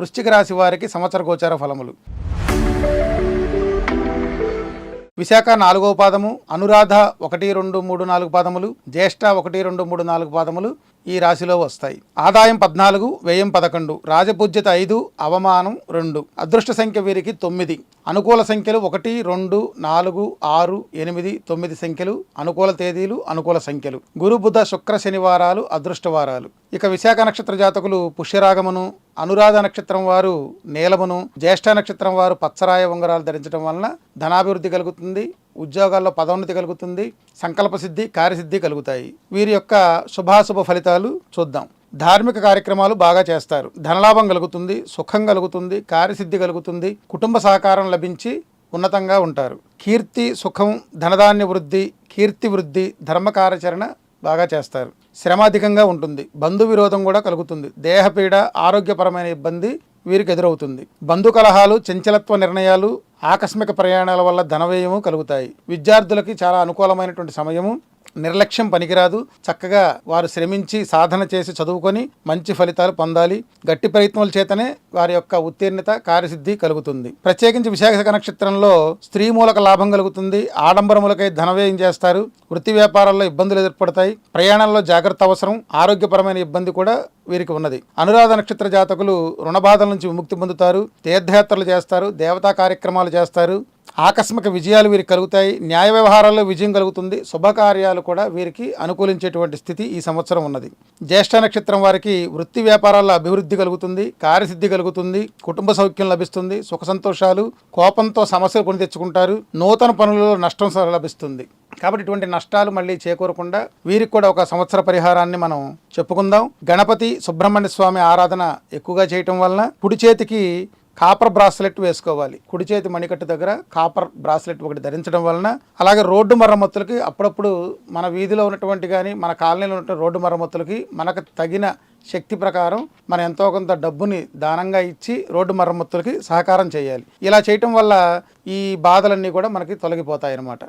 వృశ్చిక రాశి వారికి సంవత్సర గోచార ఫలములు. విశాఖ 4వ పాదము, అనురాధ 1, 2, 3, 4 పాదములు, జ్యేష్ఠ 1, 2, 3, 4 పాదములు ఈ రాశిలో వస్తాయి. ఆదాయం 14, వ్యయం 11, రాజపూజ్యత 5, అవమానం 2. అదృష్ట సంఖ్య వీరికి 9. అనుకూల సంఖ్యలు 1, 2, 4, 6, 8, 9 సంఖ్యలు అనుకూల తేదీలు, అనుకూల సంఖ్యలు. గురు బుధ శుక్ర శనివారాలు అదృష్టవారాలు. ఇక విశాఖ నక్షత్ర జాతకులు పుష్యరాగమును, అనురాధ నక్షత్రం వారు నీలమును, జ్యేష్ఠ నక్షత్రం వారు పచ్చరాయ ఉంగరాలు ధరించడం వలన ధనాభివృద్ధి కలుగుతుంది, ఉద్యోగాల్లో పదోన్నతి కలుగుతుంది, సంకల్ప సిద్ధి, కార్యసిద్ధి కలుగుతాయి. వీరి యొక్క శుభాశుభ ఫలితాలు చూద్దాం. ధార్మిక కార్యక్రమాలు బాగా చేస్తారు, ధనలాభం కలుగుతుంది, సుఖం కలుగుతుంది, కార్యసిద్ధి కలుగుతుంది, కుటుంబ సహకారం లభించి ఉన్నతంగా ఉంటారు. కీర్తి, సుఖం, ధనధాన్య వృద్ధి, కీర్తి వృద్ధి, ధర్మ కార్యాచరణ బాగా చేస్తారు. శ్రమ అధికంగా ఉంటుంది, బంధు విరోధం కూడా కలుగుతుంది, దేహపీడ, ఆరోగ్యపరమైన ఇబ్బంది వీరికి ఎదురవుతుంది. బంధు కలహాలు, చంచలత్వ నిర్ణయాలు, ఆకస్మిక ప్రయాణాల వల్ల ధనవ్యయము కలుగుతాయి. విద్యార్థులకి చాలా అనుకూలమైనటువంటి సమయము. నిర్లక్ష్యం పనికిరాదు, చక్కగా వారు శ్రమించి సాధన చేసి చదువుకొని మంచి ఫలితాలు పొందాలి. గట్టి ప్రయత్నాల చేతనే వారి యొక్క ఉత్తీర్ణత, కార్యసిద్ధి కలుగుతుంది. ప్రత్యేకించి విశాఖ నక్షత్రంలో స్త్రీ మూలక లాభం కలుగుతుంది, ఆడంబరములకై ధనవ్యయం చేస్తారు, వృత్తి వ్యాపారాల్లో ఇబ్బందులు ఏర్పడతాయి, ప్రయాణాల్లో జాగ్రత్త అవసరం, ఆరోగ్యపరమైన ఇబ్బంది కూడా వీరికి ఉన్నది. అనురాధ నక్షత్ర జాతకులు రుణబాధల నుంచి విముక్తి పొందుతారు, తీర్థయాత్రలు చేస్తారు, దేవతా కార్యక్రమాలు చేస్తారు, ఆకస్మిక విజయాలు వీరికి కలుగుతాయి, న్యాయ వ్యవహారాల్లో విజయం కలుగుతుంది, శుభకార్యాలు కూడా వీరికి అనుకూలించేటువంటి స్థితి ఈ సంవత్సరం ఉన్నది. జ్యేష్ఠ నక్షత్రం వారికి వృత్తి వ్యాపారాల్లో అభివృద్ధి కలుగుతుంది, కార్యసిద్ధి కలుగుతుంది, కుటుంబ సౌఖ్యం లభిస్తుంది, సుఖ సంతోషాలు, కోపంతో సమస్యలు కొని తెచ్చుకుంటారు, నూతన పనులలో నష్టం లభిస్తుంది. కాబట్టి ఇటువంటి నష్టాలు మళ్ళీ చేకూరకుండా వీరికి కూడా ఒక సంవత్సర పరిహారాన్ని మనం చెప్పుకుందాం. గణపతి సుబ్రహ్మణ్య స్వామి ఆరాధన ఎక్కువగా చేయటం వలన కుడి చేతికి కాపర్ బ్రాస్లెట్ వేసుకోవాలి. కుడి చేతి మణికట్టు దగ్గర కాపర్ బ్రాస్లెట్ ఒకటి ధరించడం వలన, అలాగే రోడ్డు మరమ్మతులకి అప్పుడప్పుడు మన వీధిలో ఉన్నటువంటి కానీ మన కాలనీలో ఉన్నటువంటి రోడ్డు మరమ్మతులకి మనకు తగిన శక్తి ప్రకారం మనం ఎంతో కొంత డబ్బుని దానంగా ఇచ్చి రోడ్డు మరమ్మతులకి సహకారం చేయాలి. ఇలా చేయటం వల్ల ఈ బాధలన్నీ కూడా మనకి తొలగిపోతాయి అన్నమాట.